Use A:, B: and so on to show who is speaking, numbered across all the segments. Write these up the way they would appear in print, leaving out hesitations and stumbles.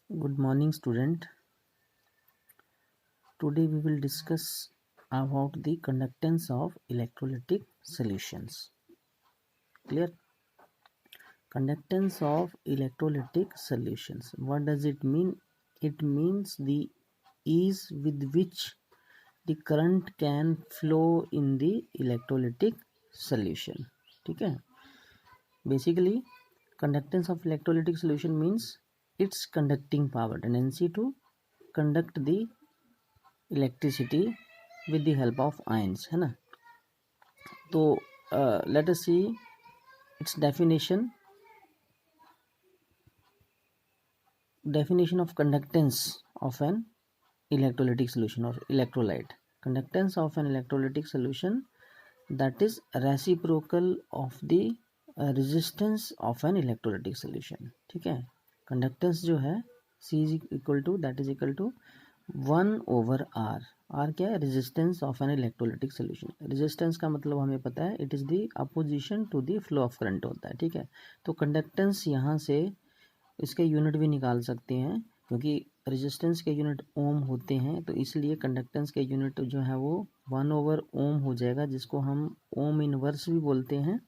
A: Good morning, student. Today we will discuss about the conductance of electrolytic solutions. Clear? Conductance of electrolytic solutions. What does it mean? It means the ease with which the current can flow in the electrolytic solution. ठीक है? Basically, conductance of electrolytic solution means its conducting power, tendency to conduct the electricity with the help of ions, है ना. तो let us see its definition of conductance of an electrolytic solution और electrolyte. Conductance of an electrolytic solution that is reciprocal of the resistance of an electrolytic solution. ठीक है. Conductance जो है C is equal to that is equal to 1/R. R क्या है? Resistance of an electrolytic solution. Resistance का मतलब हमें पता है, it is the opposition to the flow of current होता है. ठीक है. तो कंडक्टेंस यहाँ से इसके यूनिट भी निकाल सकते हैं, क्योंकि रेजिस्टेंस के यूनिट ओम होते हैं, तो इसलिए कंडक्टेंस के यूनिट जो है वो 1/ओम हो जाएगा, जिसको हम ओम इनवर्स भी बोलते हैं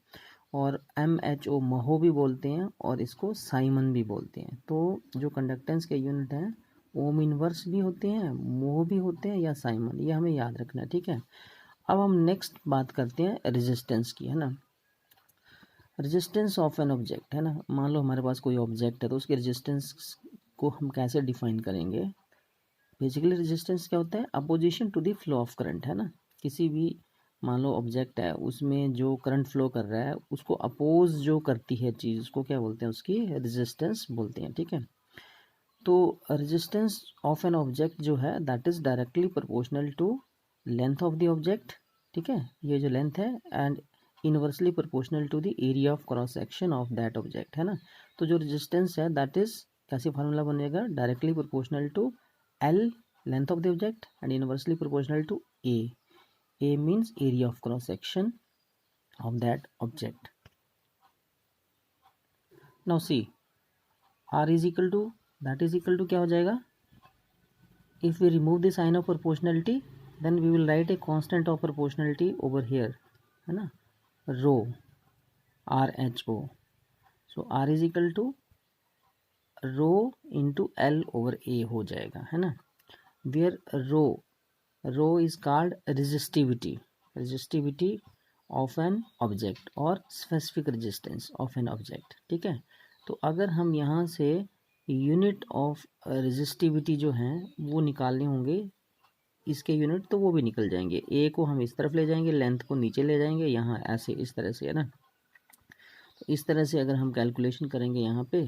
A: और MHO महो भी बोलते हैं और इसको साइमन भी बोलते हैं. तो जो कंडक्टेंस के यूनिट हैं ओम इनवर्स भी होते हैं, मोह भी होते हैं या साइमन, ये हमें याद रखना है. ठीक है. अब हम नेक्स्ट बात करते हैं रेजिस्टेंस की, है ना. रेजिस्टेंस ऑफ एन ऑब्जेक्ट, है ना. मान लो हमारे पास कोई ऑब्जेक्ट है, तो उसके रेजिस्टेंस को हम कैसे डिफाइन करेंगे. बेसिकली रेजिस्टेंस क्या होता है? Opposition to the flow of current, है ना. किसी भी मान लो ऑब्जेक्ट है, उसमें जो करंट फ्लो कर रहा है उसको अपोज जो करती है चीज़, उसको क्या बोलते हैं? उसकी रेजिस्टेंस बोलते हैं. ठीक है. तो रेजिस्टेंस ऑफ एन ऑब्जेक्ट जो है that is directly proportional to length of the object. ठीक है. ये जो लेंथ है and inversely proportional to the area of cross section of that object, है ना. तो जो रेजिस्टेंस है दैट इज कैसे फार्मूला बनेगा? Directly proportional to L length of the object and inversely proportional to A means area of cross section of that object. Now see R is equal to that is equal to क्या हो जाएगा? If we remove the sign of proportionality, then we will write a constant of proportionality over here, है ना, rho, RHO. So R is equal to rho into L over A हो जाएगा, है ना. Where rho is called resistivity of an object और specific resistance of an object. ठीक है. तो अगर हम यहाँ से यूनिट ऑफ रेजिस्टिविटी जो हैं वो निकालने होंगे, इसके यूनिट, तो वो भी निकल जाएंगे. ए को हम इस तरफ ले जाएंगे, लेंथ को नीचे ले जाएंगे, यहाँ ऐसे इस तरह से, है ना. तो इस तरह से अगर हम कैलकुलेशन करेंगे यहाँ पे,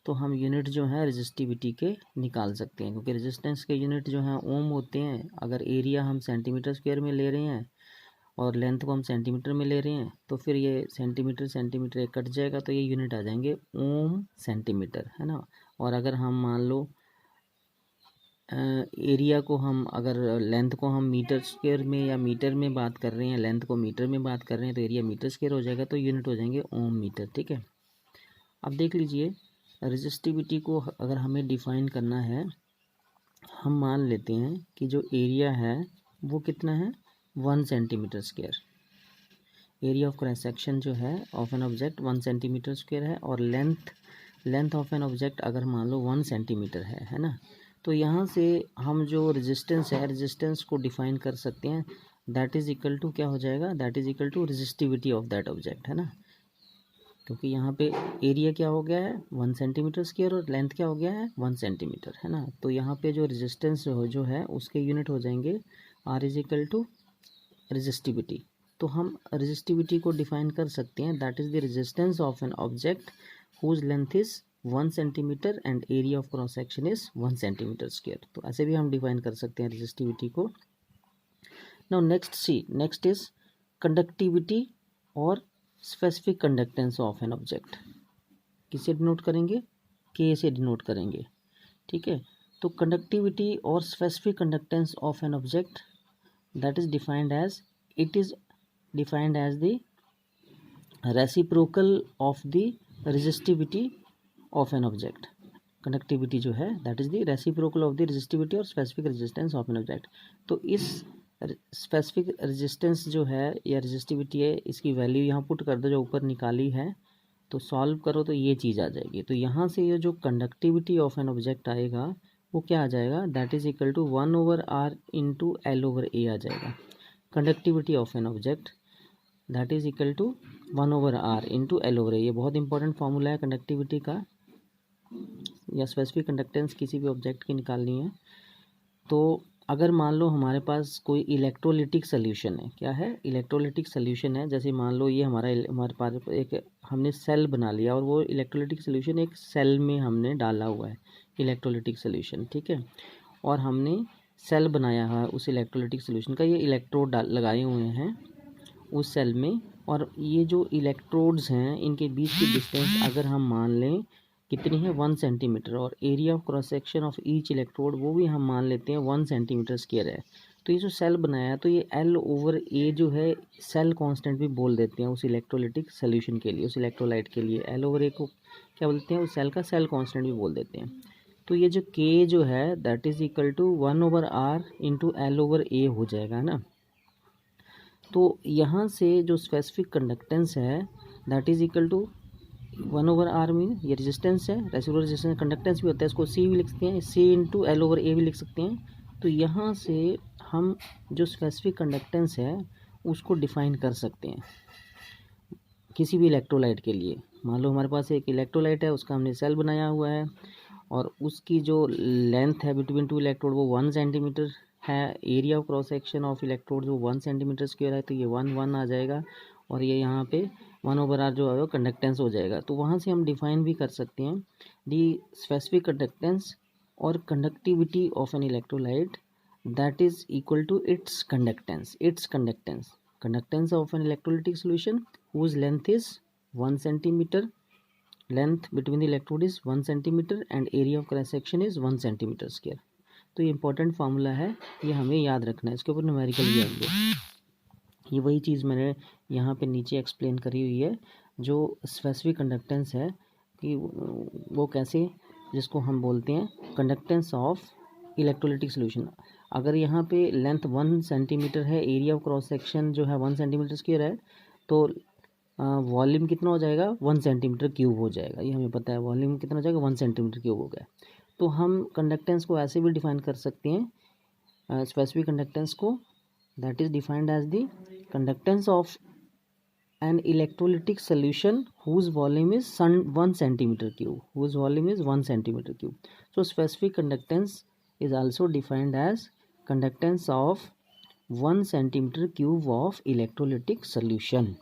A: तो हम यूनिट जो है रेजिस्टिविटी के निकाल सकते हैं, क्योंकि रेजिस्टेंस के यूनिट जो हैं ओम होते हैं. अगर एरिया हम सेंटीमीटर स्क्वायर में ले रहे हैं और लेंथ को हम सेंटीमीटर में ले रहे हैं, तो फिर ये सेंटीमीटर कट जाएगा, तो ये यूनिट आ जाएंगे ओम सेंटीमीटर, है ना. और अगर हम मान लो एरिया को हम अगर लेंथ को हम मीटर स्क्वायर में या मीटर में बात कर रहे हैं, लेंथ को मीटर में बात कर रहे हैं, तो एरिया मीटर स्क्वायर हो जाएगा, तो यूनिट हो जाएंगे ओम मीटर. ठीक है. अब देख लीजिए, रेजिस्टिविटी को अगर हमें डिफाइन करना है, हम मान लेते हैं कि जो एरिया है वो कितना है? 1 centimetre square. Area of cross section जो है of an object 1 centimetre square है, और लेंथ ऑफ एन ऑब्जेक्ट अगर मान लो 1 सेंटीमीटर है ना. तो यहाँ से हम जो रेजिस्टेंस है, रेजिस्टेंस को डिफाइन कर सकते हैं, दैट इज इक्वल टू क्या हो जाएगा? That is equal to resistivity of that object, है ना. क्योंकि यहाँ पे एरिया क्या हो गया है? 1 सेंटीमीटर स्क्वायर और लेंथ क्या हो गया है? 1 सेंटीमीटर, है ना. तो यहाँ पे जो रेजिस्टेंस जो है उसके यूनिट हो जाएंगे R is equal to resistivity. तो हम रेजिस्टिविटी को डिफाइन कर सकते हैं, that is the resistance of an object whose length is 1 centimetre and area of cross section is 1 centimetre square. तो ऐसे भी हम डिफाइन कर सकते हैं रेजिस्टिविटी को. नाउ नेक्स्ट इज कंडक्टिविटी और specific conductance of an object. किससे डिनोट करेंगे? के से डिनोट करेंगे. ठीक है. तो कंडक्टिविटी और specific conductance of an object that is defined as the reciprocal of the resistivity of an object. Conductivity जो है that is the reciprocal of the resistivity और specific resistance of an object. तो इस specific resistance जो है या resistivity है, इसकी वैल्यू यहाँ पुट कर दो जो ऊपर निकाली है, तो सॉल्व करो तो ये चीज़ आ जाएगी। तो यहाँ से ये जो कंडक्टिविटी ऑफ एन ऑब्जेक्ट आएगा वो क्या आ जाएगा, that is equal to 1/r into L/A आ जाएगा। Conductivity of an object that is equal to 1/r into L/A। ये बहुत इंपॉर्टेंट फार्मूला है कंडक्टिविटी का, या स्पेसिफिक कंडक्टेंस किसी भी ऑब्जेक्ट की निकालनी है। तो अगर मान लो हमारे पास कोई इलेक्ट्रोलिटिक सोल्यूशन है, क्या है, इलेक्ट्रोलिटिक सोल्यूशन है, जैसे मान लो ये हमारे पास एक हमने सेल बना लिया और वो इलेक्ट्रोलिटिक सोल्यूशन एक सेल में हमने डाला हुआ है इलेक्ट्रोलिटिक सोल्यूशन, ठीक है, और हमने सेल बनाया है उस इलेक्ट्रोलिटिक सोल्यूशन का, ये इलेक्ट्रोड लगाए हुए हैं उस सेल में, और ये जो इलेक्ट्रोड्स हैं इनके बीच की डिस्टेंस अगर हम मान लें कितनी है 1 सेंटीमीटर, और area of cross section of each electrode वो भी हम मान लेते हैं 1 सेंटीमीटर स्क्वायर है। तो ये जो सेल बनाया है तो ये L/A जो है सेल कांस्टेंट भी बोल देते हैं उस इलेक्ट्रोलिटिक सोल्यूशन के लिए, उस इलेक्ट्रोलाइट के लिए L/A को क्या बोलते हैं, उस सेल का सेल कांस्टेंट भी बोल देते हैं। तो ये जो K जो है that is equal to 1/r into L/A हो जाएगा ना। तो यहाँ से जो स्पेसिफिक कंडक्टेंस है that is equal to 1/r mean ये रेजिस्टेंस है, रेसिप्रोकल रेजिस्टेंस कंडक्टेंस भी होता है, इसको C भी लिख सकते हैं, C इंटू L/A भी लिख सकते हैं। तो यहाँ से हम जो स्पेसिफिक कंडक्टेंस है उसको डिफाइन कर सकते हैं किसी भी इलेक्ट्रोलाइट के लिए। मान लो हमारे पास एक इलेक्ट्रोलाइट है, उसका हमने सेल बनाया हुआ है और उसकी जो लेंथ है बिटवीन टू इलेक्ट्रोड वो 1 सेंटीमीटर है, area of cross section of electrode जो 1 सेंटीमीटर स्क्वायर है, तो ये 1 आ जाएगा, और ये यहाँ पे 1/r जो है वो कंडक्टेंस हो जाएगा। तो वहाँ से हम डिफाइन भी कर सकते हैं दी स्पेसिफिक कंडक्टेंस और conductivity of an electrolyte that is equal to its conductance conductance of an electrolytic solution whose length is 1 centimeter, length between the electrode is 1 centimeter and area of cross section is 1 centimeter square। तो ये important formula है, ये हमें याद रखना है, इसके ऊपर न्यूमेरिकल भी आएंगे। ये वही चीज़ मैंने यहाँ पे नीचे एक्सप्लेन करी हुई है, जो स्पेसिफिक कंडक्टेंस है कि वो कैसे, जिसको हम बोलते हैं कंडक्टेंस ऑफ इलेक्ट्रोलिटिक सॉल्यूशन। अगर यहाँ पे लेंथ 1 सेंटीमीटर है, एरिया ऑफ क्रॉस सेक्शन जो है 1 सेंटीमीटर स्क्वायर है, तो वॉल्यूम कितना हो जाएगा 1 सेंटीमीटर क्यूब हो जाएगा। ये हमें पता है वॉल्यूम कितना हो जाएगा 1 सेंटीमीटर क्यूब हो गया। तो हम कंडक्टेंस को ऐसे भी डिफाइन कर सकते हैं स्पेसिफिक कंडक्टेंस को, that is defined as the conductance of an electrolytic solution whose volume is 1 centimeter cube, whose volume is 1 centimeter cube. So specific conductance is also defined as conductance of 1 centimeter cube of electrolytic solution.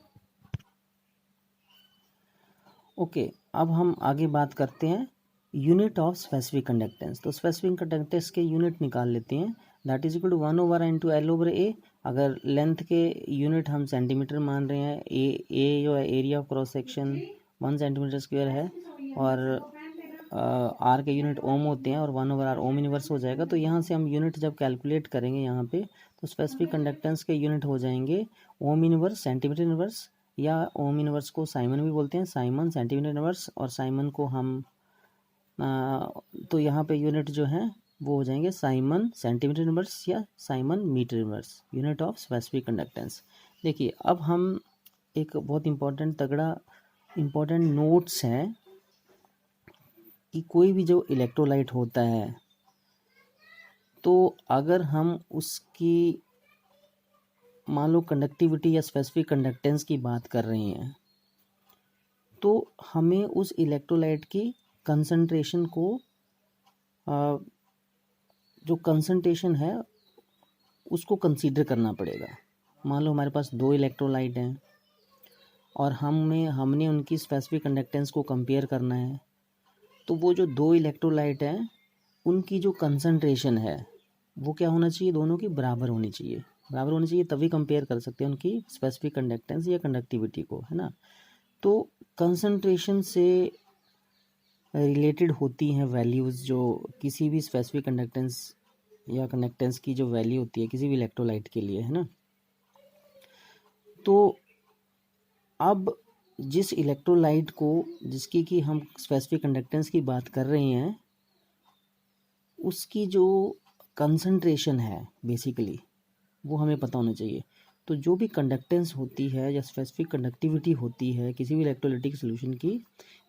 A: Okay, अब हम आगे बात करते हैं unit of specific conductance. तो specific conductance के unit निकाल लेते हैं, that is equal to 1/r into L/A। अगर लेंथ के यूनिट हम सेंटीमीटर मान रहे हैं, ए जो है area of cross section 1 centimetre square है, और आर के यूनिट ओम होते हैं, और 1/r ओम इनवर्स हो जाएगा। तो यहाँ से हम यूनिट जब कैलकुलेट करेंगे यहाँ पे, तो स्पेसिफिक कंडक्टेंस के यूनिट हो जाएंगे ओम इनवर्स, सेंटीमीटर इनवर्स, या ओम इनवर्स को साइमन भी बोलते हैं, साइमन सेंटीमीटर इनवर्स, और साइमन को हम तो यहाँ पे यूनिट जो है वो हो जाएंगे साइमन सेंटीमीटर इनवर्स या siemens metre inverse, unit of specific conductance. देखिए अब हम एक बहुत इम्पोर्टेंट नोट्स हैं कि कोई भी जो इलेक्ट्रोलाइट होता है, तो अगर हम उसकी मान लो कंडक्टिविटी या स्पेसिफिक कंडक्टेंस की बात कर रहे हैं, तो हमें उस इलेक्ट्रोलाइट की कंसंट्रेशन को जो कंसंट्रेशन है उसको कंसीडर करना पड़ेगा। मान लो हमारे पास 2 इलेक्ट्रोलाइट हैं और हमने उनकी स्पेसिफिक कंडक्टेंस को कंपेयर करना है, तो वो जो 2 इलेक्ट्रोलाइट हैं उनकी जो कंसंट्रेशन है वो क्या होना चाहिए, दोनों की बराबर होनी चाहिए, तभी कंपेयर कर सकते हैं उनकी स्पेसिफिक कंडक्टेंस या कंडक्टिविटी को, है ना। तो कंसंट्रेशन से रिलेटेड होती हैं वैल्यूज़, जो किसी भी स्पेसिफिक कंडक्टेंस या कंडक्टेंस की जो वैल्यू होती है किसी भी इलेक्ट्रोलाइट के लिए, है ना। तो अब जिस इलेक्ट्रोलाइट को जिसकी कि हम स्पेसिफिक कंडक्टेंस की बात कर रहे हैं, उसकी जो कंसंट्रेशन है बेसिकली वो हमें पता होना चाहिए। तो जो भी कंडक्टेंस होती है या स्पेसिफिक कंडक्टिविटी होती है किसी भी इलेक्ट्रोलाइटिक सोल्यूशन की,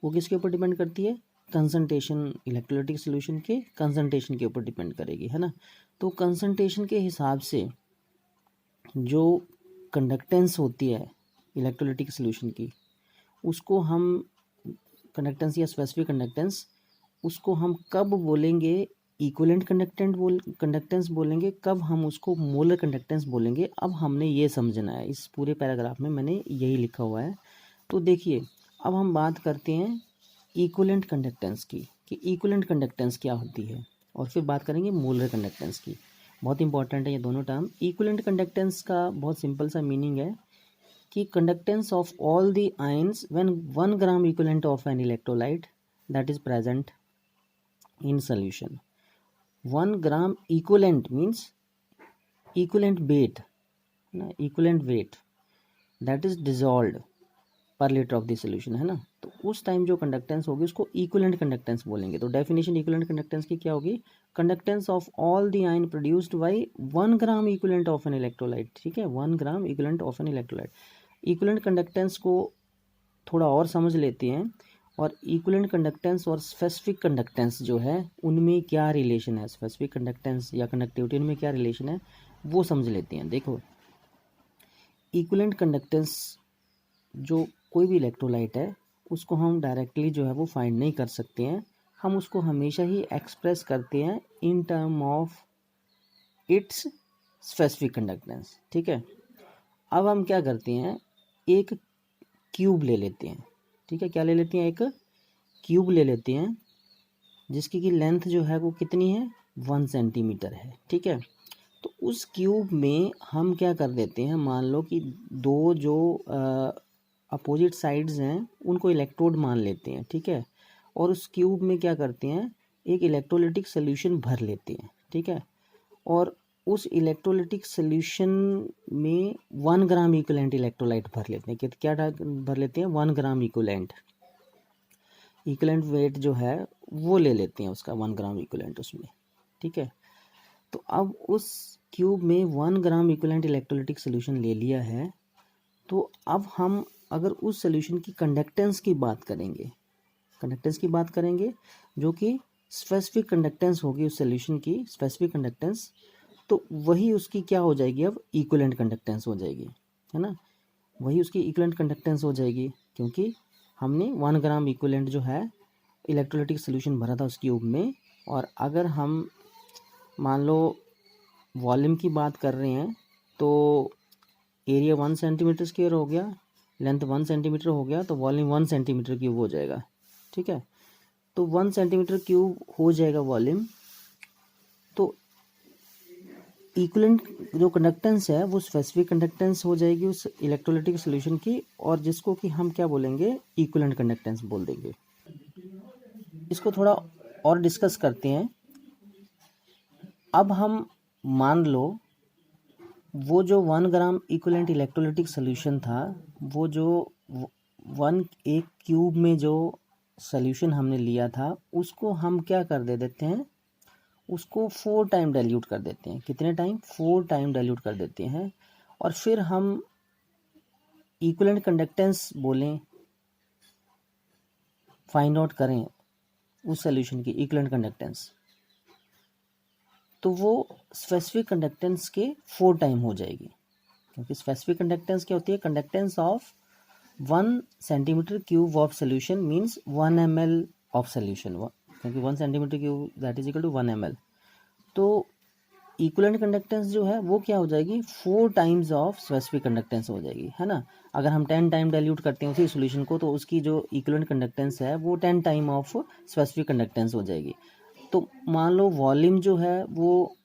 A: वो किसके ऊपर डिपेंड करती है? कंसंट्रेशन, इलेक्ट्रोलाइटिक सोल्यूशन के कंसंट्रेशन के ऊपर डिपेंड करेगी, है ना। तो कंसंट्रेशन के हिसाब से जो कंडक्टेंस होती है इलेक्ट्रोलाइटिक सोल्यूशन की, उसको हम कंडक्टेंस या स्पेसिफिक कंडक्टेंस, उसको हम कब बोलेंगे इक्विवेलेंट कंडक्टेंस बोलेंगे, कब हम उसको मोलर कंडक्टेंस बोलेंगे। अब हमने ये समझना है, इस पूरे पैराग्राफ में मैंने यही लिखा हुआ है। तो देखिए, अब हम बात करते हैं इक्विवेलेंट कंडक्टेंस की कि इक्विवेलेंट कंडक्टेंस क्या होती है, और फिर बात करेंगे मोलर कंडक्टेंस की। बहुत इंपॉर्टेंट है ये दोनों टर्म। इक्विवेलेंट कंडक्टेंस का बहुत सिंपल सा मीनिंग है कि conductance of all the ions when 1 gram equivalent of an electrolyte that is present in solution. 1 gram equivalent means equivalent weight, ना, equivalent weight that is dissolved per liter of the solution, है ना। तो उस time जो conductance होगी उसको equivalent conductance बोलेंगे। तो डेफिनेशन इक्विवेलेंट कंडक्टेंस की क्या होगी? Conductance of all the ion produced by 1 gram equivalent of an electrolyte, ठीक है, 1 gram equivalent of an electrolyte. Equivalent conductance को थोड़ा और समझ लेते हैं, और इक्विवेलेंट कंडक्टेंस और स्पेसिफिक कंडक्टेंस जो है उनमें क्या रिलेशन है, स्पेसिफिक कंडक्टेंस या कंडक्टिविटी उनमें क्या रिलेशन है वो समझ लेते हैं। देखो, इक्विवेलेंट कंडक्टेंस जो कोई भी इलेक्ट्रोलाइट है उसको हम डायरेक्टली जो है वो फाइंड नहीं कर सकते हैं, हम उसको हमेशा ही एक्सप्रेस करते हैं in term of its specific conductance, ठीक है। अब हम क्या करते हैं, एक क्यूब ले लेते हैं, ठीक है, क्या ले लेते हैं, एक क्यूब ले लेते हैं जिसकी की लेंथ जो है वो कितनी है, 1 सेंटीमीटर है, ठीक है। तो उस क्यूब में हम क्या कर देते हैं, मान लो कि दो जो अपोजिट साइड्स हैं उनको इलेक्ट्रोड मान लेते हैं, ठीक है, और उस क्यूब में क्या करते हैं, एक इलेक्ट्रोलाइटिक सोल्यूशन भर लेते हैं, ठीक है, और उस इलेक्ट्रोलाइटिक सोल्यूशन में 1 ग्राम इक्विवेलेंट इलेक्ट्रोलाइट भर लेते हैं। क्या भर लेते हैं, 1 ग्राम इक्विवेलेंट वेट जो है वो ले लेते हैं उसका, 1 ग्राम इक्विवेलेंट उसमें, ठीक है। तो अब उस क्यूब में 1 ग्राम इक्विवेलेंट इलेक्ट्रोलाइटिक सोल्यूशन ले लिया है, तो अब हम अगर उस सोल्यूशन की कंडक्टेंस की बात करेंगे, जो कि स्पेसिफिक कंडक्टेंस होगी उस सोल्यूशन की, स्पेसिफिक कंडक्टेंस, तो वही उसकी क्या हो जाएगी, अब इक्विवेलेंट कंडक्टेंस हो जाएगी, है ना, वही उसकी इक्विवेलेंट कंडक्टेंस हो जाएगी, क्योंकि हमने 1 ग्राम इक्विवेलेंट जो है इलेक्ट्रोलाइटिक सोल्यूशन भरा था उस क्यूब में। और अगर हम मान लो वॉल्यूम की बात कर रहे हैं तो एरिया 1 सेंटीमीटर स्क्वायर हो गया, लेंथ 1 सेंटीमीटर हो गया, तो वॉल्यूम 1 सेंटीमीटर क्यूब हो जाएगा, ठीक है। तो 1 सेंटीमीटर क्यूब हो जाएगा वॉल्यूम। तो इक्विवेलेंट जो कंडक्टेंस है वो स्पेसिफिक कंडक्टेंस हो जाएगी उस इलेक्ट्रोलाइटिक सोल्यूशन की, और जिसको कि हम क्या बोलेंगे, इक्विवेलेंट कंडक्टेंस बोल देंगे। इसको थोड़ा और डिस्कस करते हैं। अब हम मान लो वो जो 1 ग्राम इक्विवेलेंट इलेक्ट्रोलाइटिक सोल्यूशन था, वो जो एक क्यूब में जो सोल्यूशन हमने लिया था उसको हम क्या कर देते हैं, उसको 4 टाइम डाइल्यूट कर देते हैं। कितने टाइम, 4 टाइम डाइल्यूट कर देते हैं। और फिर हम इक्विवेलेंट कंडक्टेंस बोलें, फाइंड आउट करें उस सोल्यूशन की इक्विवेलेंट कंडक्टेंस, तो वो स्पेसिफिक कंडक्टेंस के 4 टाइम हो जाएगी। क्योंकि स्पेसिफिक कंडक्टेंस क्या होती है, conductance of 1 centimetre cube of solution means 1 ml of solution, क्योंकि 1 centimetre cube that is equal to 1 ml। तो इक्विवेलेंट कंडक्टेंस जो है वो क्या हो जाएगी, 4 टाइम्स ऑफ स्पेसिफिक कंडक्टेंस हो जाएगी, है ना। अगर हम 10 टाइम डाइल्यूट करते हैं उसी सोल्यूशन को, तो उसकी जो इक्विवेलेंट कंडक्टेंस है वो 10 टाइम ऑफ स्पेसिफिक कंडक्टेंस हो जाएगी। तो मान लो वॉल्यूम जो है वो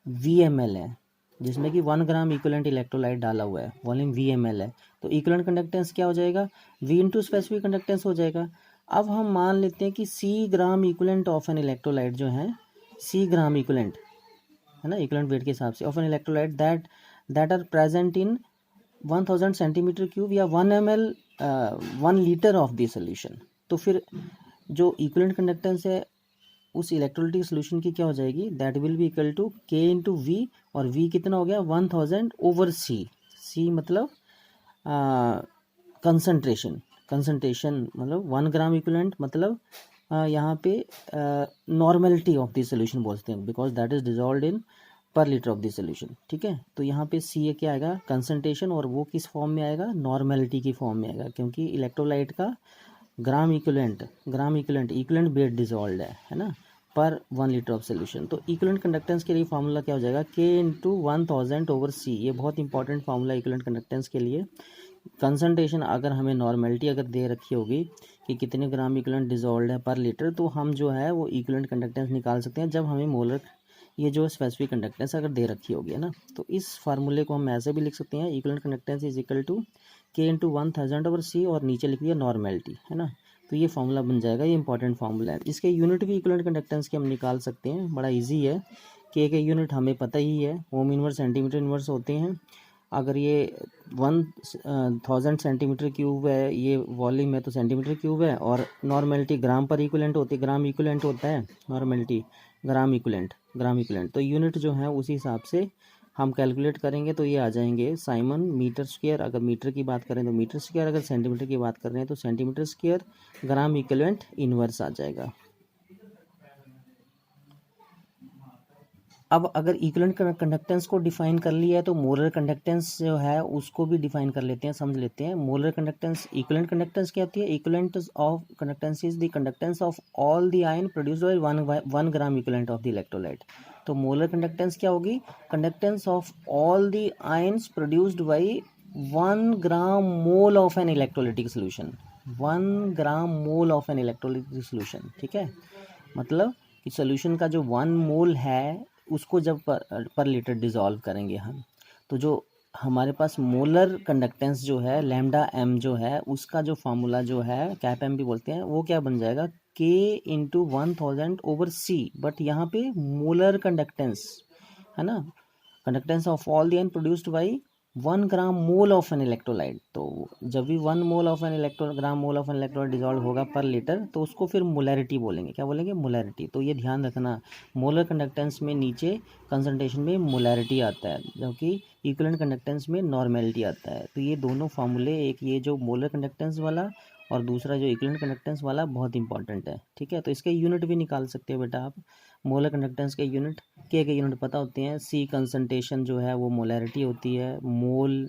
A: VML है, जिसमें कि 1 ग्राम इक्विवेलेंट इलेक्ट्रोलाइट डाला हुआ है, वॉल्यूम VML है, तो इक्विवेलेंट कंडक्टेंस क्या हो जाएगा, V इंटू स्पेसिफिक कंडक्टेंस हो जाएगा। अब हम मान लेते हैं कि C gram equivalent of an electrolyte जो है, C ग्राम इक्विवेलेंट, है ना, इक्विवेलेंट वेट के हिसाब से, of an electrolyte that are present in 1000 centimetre cube या 1 ml 1 litre of the solution. तो फिर जो इक्विवेलेंट कंडक्टेंस है उस इलेक्ट्रोलाइटिक सोल्यूशन की क्या हो जाएगी, that will be equal to K into V, और वी कितना हो गया 1000 ओवर सी। सी मतलब कंसंट्रेशन, कंसंट्रेशन मतलब 1 ग्राम इक्विवेलेंट, मतलब यहाँ पे नॉर्मेलिटी ऑफ द सोल्यूशन बोलते हैं, बिकॉज दैट इज डिजॉल्व्ड इन पर लीटर ऑफ द सोल्यूशन। ठीक है, तो यहाँ पे सी क्या आएगा, कंसंट्रेशन, और वो किस फॉर्म में आएगा, नॉर्मेलिटी की फॉर्म में आएगा, क्योंकि इलेक्ट्रोलाइट का ग्राम इक्विवेलेंट वेट डिजॉल्व है ना, पर 1 लीटर ऑफ सोल्यूशन। तो इक्विवेलेंट कंडक्टेंस के लिए फार्मूला क्या हो जाएगा, के इंटू 1000 ओवर सी। ये बहुत इंपॉर्टेंट फार्मूला इक्विवेलेंट कंडक्टेंस के लिए। कंसंट्रेशन अगर हमें नॉर्मेलिटी अगर दे रखी होगी कि कितने ग्राम इक्विवेलेंट डिजॉल्व है पर लीटर, तो हम जो है वो इक्विवेलेंट कंडक्टेंस निकाल सकते हैं जब हमें मोलर ये जो स्पेसिफिक कंडक्टेंस अगर दे रखी होगी, है ना। तो इस फार्मूले को हम ऐसे भी लिख सकते हैं, equivalent conductance is equal to K into 1000 over C, और नीचे लिख दिया नॉर्मेलिटी, है ना। तो ये फार्मूला बन जाएगा, ये इंपॉर्टेंट फार्मूला है। इसके यूनिट भी इक्विवेलेंट कंडक्टेंस के हम निकाल सकते हैं, बड़ा ईजी है। के यूनिट हमें पता ही है, ओम इनवर्स सेंटीमीटर इनवर्स होते हैं। अगर ये 1000 सेंटीमीटर क्यूब है, ये वॉल्यूम है, तो सेंटीमीटर क्यूब है, और नॉर्मेलिटी ग्राम पर इक्विवेलेंट होती है, ग्राम इक्विवेलेंट होता है नॉर्मेलिटी, ग्राम इक्विवेलेंट। तो यूनिट जो है उसी हिसाब से हम कैलकुलेट करेंगे, तो ये आ जाएंगे साइमन मीटर स्क्वायर। अगर मीटर की बात करें तो मीटर स्क्वायर, अगर सेंटीमीटर की बात कर रहे हैं तो centimetre square, gram equivalent inverse आ जाएगा। अब अगर इक्विवेलेंट कंडक्टेंस को डिफाइन कर लिया है तो मोलर कंडक्टेंस जो है उसको भी डिफाइन कर लेते हैं, समझ लेते हैं। मोलर कंडक्टेंस, इक्विवेलेंट कंडक्टेंस क्या होती है, equivalent of conductance is the conductance of all the ion produced by 1 gram equivalent of the electrolyte. तो मोलर कंडक्टेंस क्या होगी, conductance of all the ions produced by 1 gram mole of an electrolytic solution, 1 gram mole of an electrolytic solution. ठीक है, मतलब कि solution का जो 1 मोल है उसको जब पर लीटर डिज़ोल्व करेंगे हम, तो जो हमारे पास मोलर कंडक्टेंस जो है लैम्डा एम जो है, उसका जो फार्मूला जो है कैप एम भी बोलते हैं, वो क्या बन जाएगा, के इंटू 1000 ओवर सी। बट यहाँ पे मोलर कंडक्टेंस है ना, conductance of all the ion produced by 1 gram mole of an electrolyte. तो जब भी 1 mole of an gram mole of an electrolyte dissolve होगा पर लीटर, तो उसको फिर मोलैरिटी बोलेंगे। क्या बोलेंगे, मोलैरिटी। तो ये ध्यान रखना, मोलर कंडक्टेंस में नीचे कंसंट्रेशन में मोलैरिटी आता है, जबकि इक्विवेलेंट कंडक्टेंस में नॉर्मेलिटी आता है। तो ये दोनों फार्मूले, एक ये जो मोलर कंडक्टेंस वाला और दूसरा जो इक्विवेलेंट कंडक्टेंस वाला, बहुत इंपॉर्टेंट है। ठीक है, तो इसके यूनिट भी निकाल सकते हो बेटा आप। मोलर कंडक्टेंस के यूनिट, के यूनिट पता होते हैं, सी कंसंट्रेशन जो है वो मोलैरिटी होती है, मोल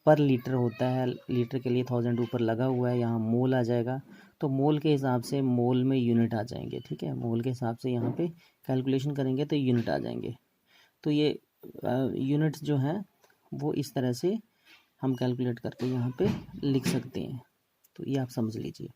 A: पर लीटर होता है, लीटर के लिए 1000 ऊपर लगा हुआ है, यहाँ मोल आ जाएगा। तो मोल के हिसाब से मोल में यूनिट आ जाएंगे। ठीक है, मोल के हिसाब से यहाँ पे कैलकुलेशन करेंगे तो यूनिट आ जाएंगे। तो ये यूनिट जो है वो इस तरह से हम कैलकुलेट करके यहाँ पे लिख सकते हैं। तो ये आप समझ लीजिए।